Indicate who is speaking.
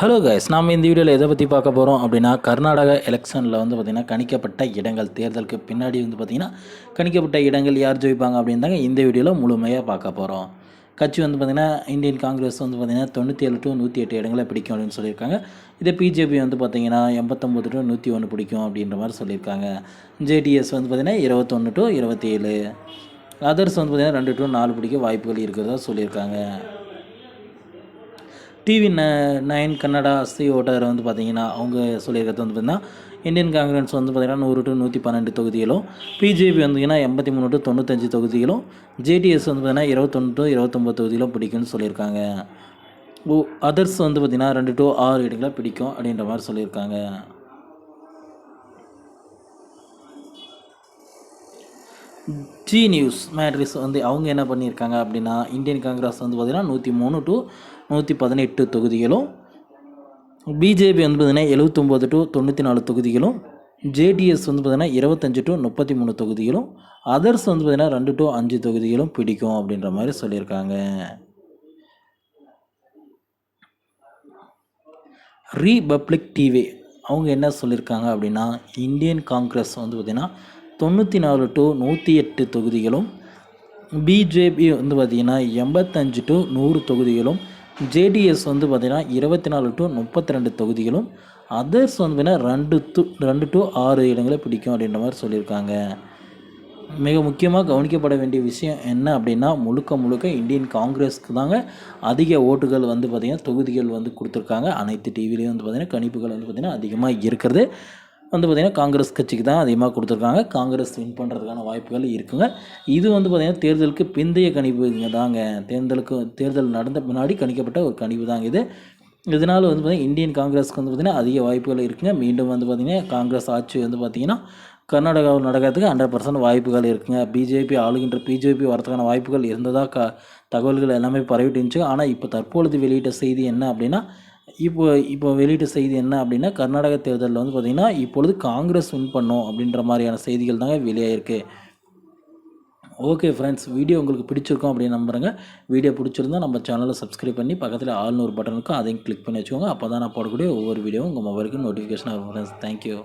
Speaker 1: Hello guys, நாம் இந்த வீடியோவில் எதை பற்றி பார்க்க போகிறோம் அப்படின்னா, கர்நாடகா எலெக்ஷனில் வந்து பார்த்திங்கன்னா கணிக்கப்பட்ட இடங்கள், தேர்தலுக்கு பின்னாடி வந்து பார்த்திங்கன்னா கணிக்கப்பட்ட இடங்கள் யார் ஜெயிப்பாங்க அப்படின்னு தாங்க இந்த வீடியோவில் முழுமையாக பார்க்க போகிறோம். கட்சி வந்து பார்த்திங்கன்னா இந்தியன் காங்கிரஸ் வந்து பார்த்திங்கன்னா 97 to 108 இடங்களை பிடிக்கும் அப்படின்னு சொல்லியிருக்காங்க. இதே பிஜேபி வந்து பார்த்திங்கன்னா 89 to 101 பிடிக்கும் அப்படின்ற மாதிரி சொல்லியிருக்காங்க. ஜேடிஎஸ் வந்து பார்த்திங்கன்னா 21 to 27, அதர்ஸ் வந்து பார்த்திங்கன்னா 2 to 4 பிடிக்க வாய்ப்புகள் இருக்கிறதா சொல்லியிருக்காங்க. டிவி 9 கன்னடா அஸ்தி ஓட்டர் வந்து பார்த்திங்கன்னா அவங்க சொல்லியிருக்கிறது வந்து பார்த்திங்கன்னா இந்தியன் காங்கிரஸ் வந்து பார்த்திங்கன்னா 100 to 112 தொகுதிகளும், பிஜேபி வந்துங்கன்னா 83 to 95 தொகுதிகளும், ஜேடிஎஸ் வந்து பார்த்திங்கன்னா 21 to 29 தொகுதிகளும் பிடிக்கும்னு சொல்லியிருக்காங்க. அதர்ஸ் வந்து பார்த்திங்கன்னா 2 to 6 இடங்களை பிடிக்கும் அப்படின்ற மாதிரி சொல்லியிருக்காங்க. ஜி நியூஸ் மேட்ரிக்ஸ் வந்து அவங்க என்ன பண்ணியிருக்காங்க அப்படின்னா, இந்தியன் காங்கிரஸ் வந்து பார்த்திங்கன்னா 103 to 118 தொகுதிகளும், பிஜேபி வந்து பார்த்திங்கன்னா 79 to 94 தொகுதிகளும், ஜேடிஎஸ் வந்து பார்த்திங்கன்னா 25 to 33 தொகுதிகளும், அதர்ஸ் வந்து பார்த்திங்கன்னா 2 to 5 தொகுதிகளும் பிடிக்கும் அப்படின்ற மாதிரி சொல்லியிருக்காங்க. ரீபப்ளிக் டிவி அவங்க என்ன சொல்லியிருக்காங்க அப்படின்னா, இந்தியன் காங்கிரஸ் வந்து பார்த்திங்கன்னா 94 to 108 தொகுதிகளும், பிஜேபி வந்து பார்த்திங்கன்னா 85 to 100 தொகுதிகளும், ஜேடிஎஸ் வந்து பார்த்திங்கன்னா 24 to 32 தொகுதிகளும், அதர்ஸ் வந்து பார்த்திங்கன்னா 2 to 6 இடங்களை பிடிக்கும் அப்படின்ற மாதிரி சொல்லியிருக்காங்க. மிக முக்கியமாக கவனிக்கப்பட வேண்டிய விஷயம் என்ன அப்படின்னா, முழுக்க இந்தியன் காங்கிரஸ்க்கு தாங்க அதிக ஓட்டுகள் வந்து பார்த்திங்கன்னா தொகுதிகள் வந்து கொடுத்துருக்காங்க. அனைத்து டிவிலையும் வந்து பார்த்திங்கன்னா கணிப்புகள் வந்து பார்த்திங்கன்னா அதிகமாக இருக்கிறது வந்து பார்த்திங்கன்னா காங்கிரஸ் கட்சிக்கு தான் அதிகமாக கொடுத்துருக்காங்க. காங்கிரஸ் வின் பண்ணுறதுக்கான வாய்ப்புகள் இருக்குங்க. இது வந்து பார்த்திங்கன்னா தேர்தலுக்கு பிந்தைய கணிப்புங்க தாங்க. தேர்தல் நடந்த பின்னாடி கணிக்கப்பட்ட ஒரு கணிப்பு தாங்க இது. இதனால் வந்து பார்த்திங்கன்னா இந்தியன் காங்கிரஸ்க்கு வந்து பார்த்திங்கன்னா அதிக வாய்ப்புகள் இருக்குங்க. மீண்டும் வந்து பார்த்திங்கன்னா காங்கிரஸ் ஆட்சி வந்து பார்த்திங்கன்னா கர்நாடகாவில் நடக்கிறதுக்கு 100% வாய்ப்புகள் இருக்குங்க. ஆளுகின்ற பிஜேபி வரதுக்கான வாய்ப்புகள் இருந்ததாக தகவல்கள் எல்லாமே பரவிட்டு இருந்துச்சு. ஆனால் இப்போ தற்பொழுது வெளியிட்ட செய்தி என்ன அப்படின்னா, இப்போ வெளியிட்ட செய்தி என்ன அப்படின்னா, கர்நாடக தேர்தலில் வந்து பார்த்திங்கன்னா இப்பொழுது காங்கிரஸ் வின் பண்ணும் அப்படின்ற மாதிரியான செய்திகள் தாங்க வெளியாகிருக்கு. ஓகே ஃப்ரெண்ட்ஸ், வீடியோ உங்களுக்கு பிடிச்சிருக்கும் அப்படின்னு நம்புகிறேங்க. வீடியோ பிடிச்சிருந்தால் நம்ம சேனலை சப்ஸ்கிரைப் பண்ணி பக்கத்தில் ஆல்னு ஒரு பட்டன் இருக்கும், அதையும் கிளிக் பண்ணி வச்சுக்கோங்க. அப்போ தான் நான் போடக்கூடிய ஒவ்வொரு வீடியோவும் உங்கள் மொபைலுக்கு நோட்டிஃபிகேஷன் வரும் ஃப்ரெண்ட்ஸ். தேங்க்யூ.